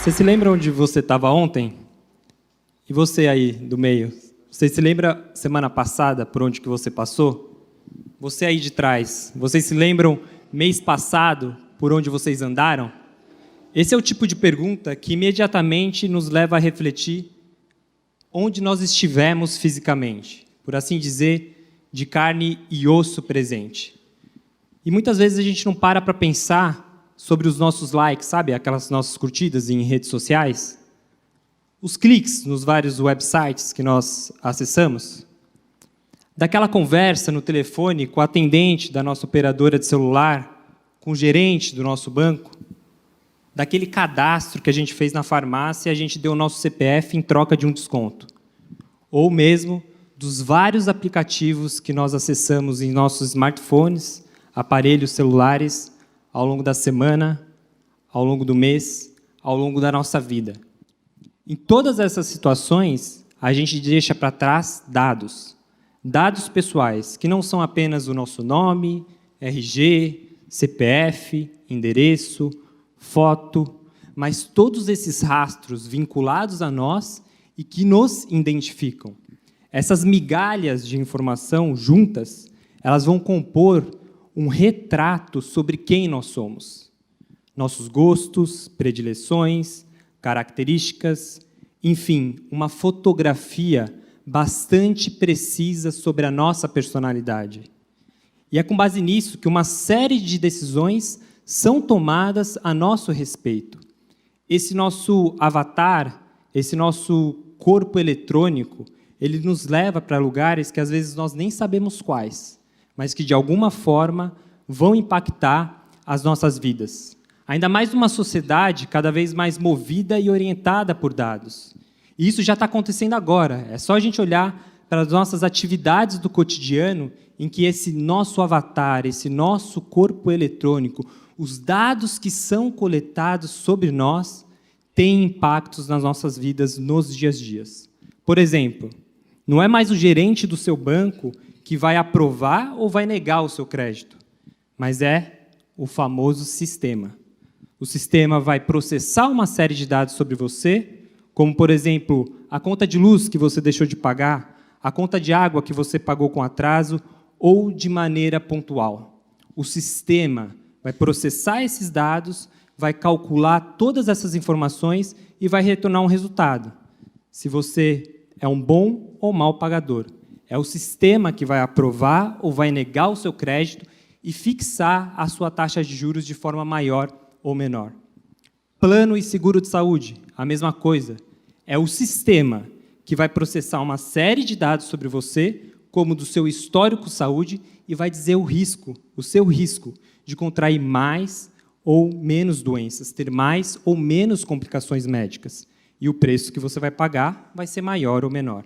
Você se lembra onde você estava ontem? E você aí do meio? Você se lembra semana passada por onde que você passou? Você aí de trás, vocês se lembram mês passado por onde vocês andaram? Esse é o tipo de pergunta que imediatamente nos leva a refletir onde nós estivemos fisicamente, por assim dizer, de carne e osso presente. E muitas vezes a gente não para pensar sobre os nossos likes, sabe? Aquelas nossas curtidas em redes sociais. Os cliques nos vários websites que nós acessamos. Daquela conversa no telefone com a atendente da nossa operadora de celular, com o gerente do nosso banco. Daquele cadastro que a gente fez na farmácia e a gente deu o nosso CPF em troca de um desconto. Ou mesmo dos vários aplicativos que nós acessamos em nossos smartphones, aparelhos celulares, ao longo da semana, ao longo do mês, ao longo da nossa vida. Em todas essas situações, a gente deixa para trás dados. Dados pessoais, que não são apenas o nosso nome, RG, CPF, endereço, foto, mas todos esses rastros vinculados a nós e que nos identificam. Essas migalhas de informação juntas, elas vão compor um retrato sobre quem nós somos. Nossos gostos, predileções, características, enfim, uma fotografia bastante precisa sobre a nossa personalidade. E é com base nisso que uma série de decisões são tomadas a nosso respeito. Esse nosso avatar, esse nosso corpo eletrônico, ele nos leva para lugares que às vezes nós nem sabemos quais, mas que de alguma forma vão impactar as nossas vidas. Ainda mais numa sociedade cada vez mais movida e orientada por dados. E isso já está acontecendo agora. É só a gente olhar para as nossas atividades do cotidiano em que esse nosso avatar, esse nosso corpo eletrônico, os dados que são coletados sobre nós têm impactos nas nossas vidas nos dias a dias. Por exemplo, não é mais o gerente do seu banco que vai aprovar ou vai negar o seu crédito, mas é o famoso sistema. O sistema vai processar uma série de dados sobre você, como, por exemplo, a conta de luz que você deixou de pagar, a conta de água que você pagou com atraso ou de maneira pontual. O sistema vai processar esses dados, vai calcular todas essas informações e vai retornar um resultado. Se você é um bom ou mau pagador. É o sistema que vai aprovar ou vai negar o seu crédito e fixar a sua taxa de juros de forma maior ou menor. Plano e seguro de saúde, a mesma coisa. É o sistema que vai processar uma série de dados sobre você, como do seu histórico de saúde, e vai dizer o seu risco de contrair mais ou menos doenças, ter mais ou menos complicações médicas. E o preço que você vai pagar vai ser maior ou menor.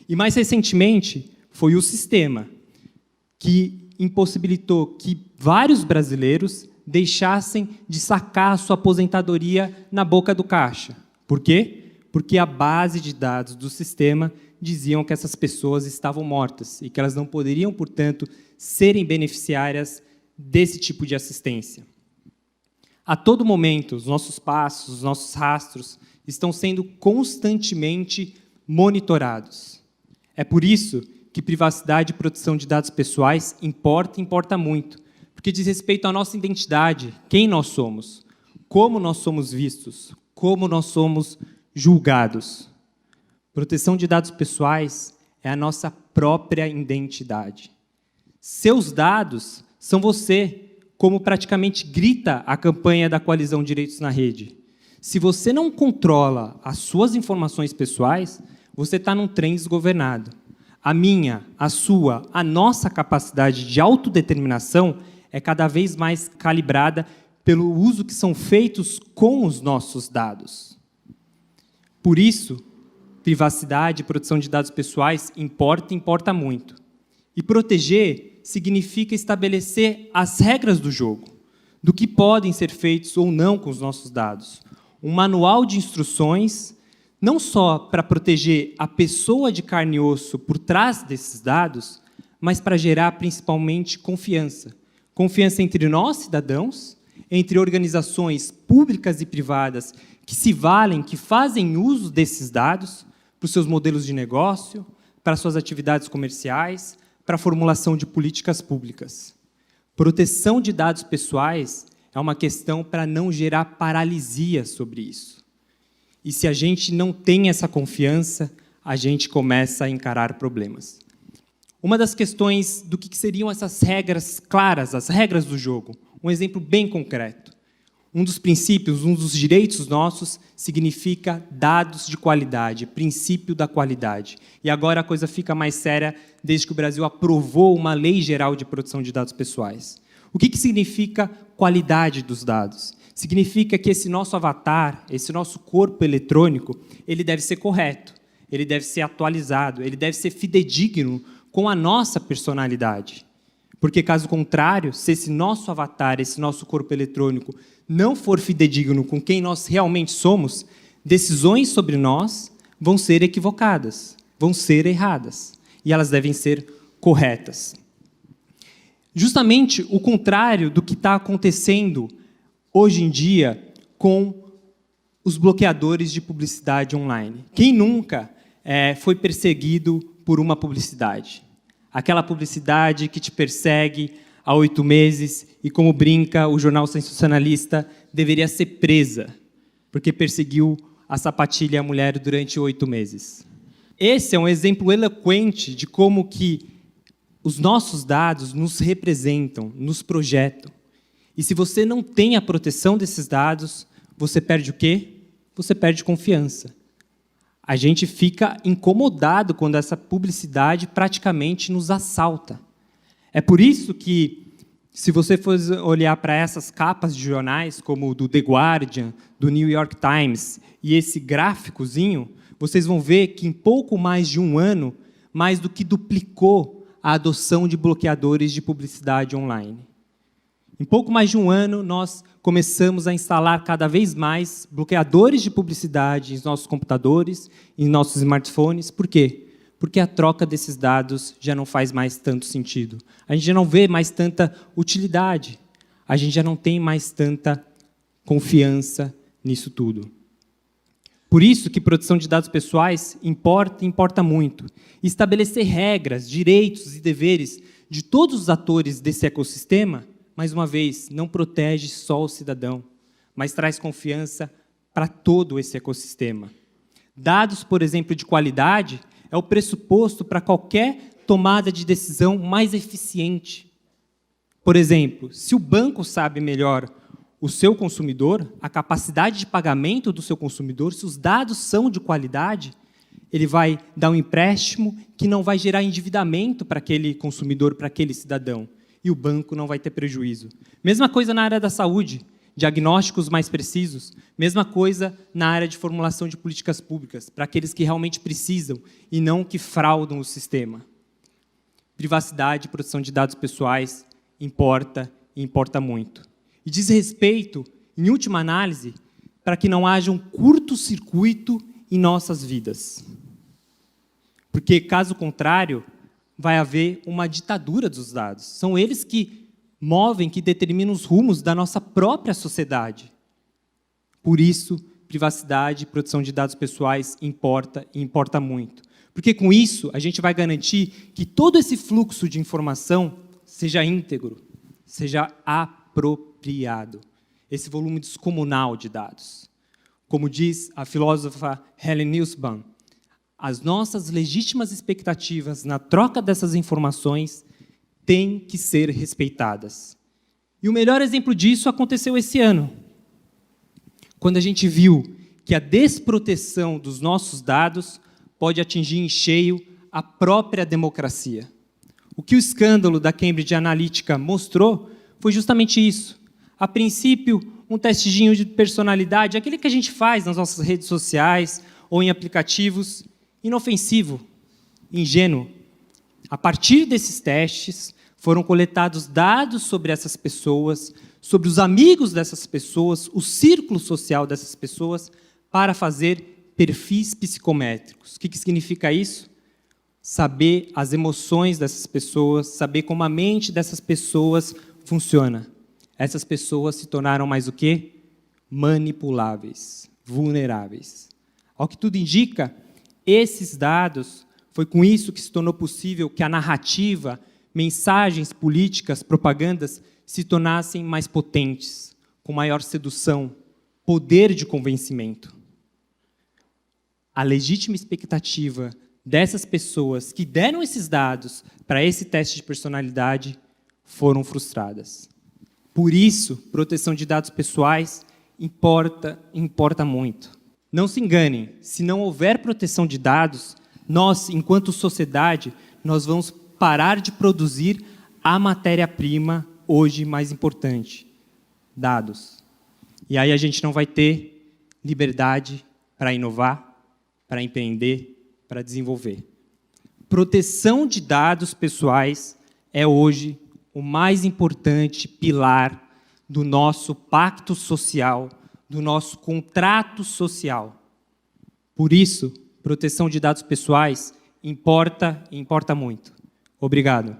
E mais recentemente, foi o sistema que impossibilitou que vários brasileiros deixassem de sacar a sua aposentadoria na boca do caixa. Por quê? Porque a base de dados do sistema diziam que essas pessoas estavam mortas e que elas não poderiam, portanto, serem beneficiárias desse tipo de assistência. A todo momento, os nossos passos, os nossos rastros estão sendo constantemente monitorados. É por isso que privacidade e proteção de dados pessoais importa muito, porque diz respeito à nossa identidade, quem nós somos, como nós somos vistos, como nós somos julgados. Proteção de dados pessoais é a nossa própria identidade. Seus dados são você, como praticamente grita a campanha da Coalizão Direitos na Rede. Se você não controla as suas informações pessoais, você está num trem desgovernado. A minha, a sua, a nossa capacidade de autodeterminação é cada vez mais calibrada pelo uso que são feitos com os nossos dados. Por isso, privacidade e proteção de dados pessoais importa muito. E proteger significa estabelecer as regras do jogo, do que podem ser feitos ou não com os nossos dados. Um manual de instruções, não só para proteger a pessoa de carne e osso por trás desses dados, mas para gerar principalmente confiança. Confiança entre nós, cidadãos, entre organizações públicas e privadas que se valem, que fazem uso desses dados para os seus modelos de negócio, para suas atividades comerciais, para a formulação de políticas públicas. Proteção de dados pessoais é uma questão para não gerar paralisia sobre isso. E se a gente não tem essa confiança, a gente começa a encarar problemas. Uma das questões do que seriam essas regras claras, as regras do jogo, um exemplo bem concreto. Um dos princípios, um dos direitos nossos, significa dados de qualidade, princípio da qualidade. E agora a coisa fica mais séria desde que o Brasil aprovou uma lei geral de proteção de dados pessoais. O que significa qualidade dos dados? Significa que esse nosso avatar, esse nosso corpo eletrônico, ele deve ser correto, ele deve ser atualizado, ele deve ser fidedigno com a nossa personalidade. Porque, caso contrário, se esse nosso avatar, esse nosso corpo eletrônico, não for fidedigno com quem nós realmente somos, decisões sobre nós vão ser equivocadas, vão ser erradas, e elas devem ser corretas. Justamente o contrário do que está acontecendo hoje em dia com os bloqueadores de publicidade online. Quem nunca foi perseguido por uma publicidade? Aquela publicidade que te persegue há 8 meses e, como brinca o jornal sensacionalista, deveria ser presa, porque perseguiu a sapatilha e a mulher durante 8 meses. Esse é um exemplo eloquente de como que os nossos dados nos representam, nos projetam. E se você não tem a proteção desses dados, você perde o quê? Você perde confiança. A gente fica incomodado quando essa publicidade praticamente nos assalta. É por isso que, se você for olhar para essas capas de jornais, como o do The Guardian, do New York Times, e esse gráficozinho, vocês vão ver que em pouco mais de um ano, mais do que duplicou a adoção de bloqueadores de publicidade online. Em pouco mais de um ano, nós começamos a instalar cada vez mais bloqueadores de publicidade em nossos computadores, em nossos smartphones. Por quê? Porque a troca desses dados já não faz mais tanto sentido. A gente já não vê mais tanta utilidade. A gente já não tem mais tanta confiança nisso tudo. Por isso que proteção de dados pessoais importa muito. Estabelecer regras, direitos e deveres de todos os atores desse ecossistema, mais uma vez, não protege só o cidadão, mas traz confiança para todo esse ecossistema. Dados, por exemplo, de qualidade, é o pressuposto para qualquer tomada de decisão mais eficiente. Por exemplo, se o banco sabe melhor o seu consumidor, a capacidade de pagamento do seu consumidor, se os dados são de qualidade, ele vai dar um empréstimo que não vai gerar endividamento para aquele consumidor, para aquele cidadão. E o banco não vai ter prejuízo. Mesma coisa na área da saúde, diagnósticos mais precisos. Mesma coisa na área de formulação de políticas públicas, para aqueles que realmente precisam e não que fraudam o sistema. Privacidade e proteção de dados pessoais importa e importa muito. E diz respeito, em última análise, para que não haja um curto-circuito em nossas vidas. Porque, caso contrário, vai haver uma ditadura dos dados. São eles que movem, que determinam os rumos da nossa própria sociedade. Por isso, privacidade e proteção de dados pessoais importa e importa muito. Porque, com isso, a gente vai garantir que todo esse fluxo de informação seja íntegro, seja apropriado. Esse volume descomunal de dados. Como diz a filósofa Helen Nussbaum, as nossas legítimas expectativas na troca dessas informações têm que ser respeitadas. E o melhor exemplo disso aconteceu esse ano, quando a gente viu que a desproteção dos nossos dados pode atingir em cheio a própria democracia. O que o escândalo da Cambridge Analytica mostrou foi justamente isso. A princípio, um testezinho de personalidade, aquele que a gente faz nas nossas redes sociais ou em aplicativos, inofensivo, ingênuo. A partir desses testes, foram coletados dados sobre essas pessoas, sobre os amigos dessas pessoas, o círculo social dessas pessoas, para fazer perfis psicométricos. O que significa isso? Saber as emoções dessas pessoas, saber como a mente dessas pessoas funciona. Essas pessoas se tornaram mais o quê? Manipuláveis, vulneráveis. Ao que tudo indica, esses dados, foi com isso que se tornou possível que a narrativa, mensagens políticas, propagandas se tornassem mais potentes, com maior sedução, poder de convencimento. A legítima expectativa dessas pessoas que deram esses dados para esse teste de personalidade foram frustradas. Por isso, proteção de dados pessoais importa muito. Não se enganem, se não houver proteção de dados, nós, enquanto sociedade, nós vamos parar de produzir a matéria-prima hoje mais importante, dados. E aí a gente não vai ter liberdade para inovar, para empreender, para desenvolver. Proteção de dados pessoais é hoje o mais importante pilar do nosso pacto social, do nosso contrato social. Por isso, proteção de dados pessoais importa muito. Obrigado.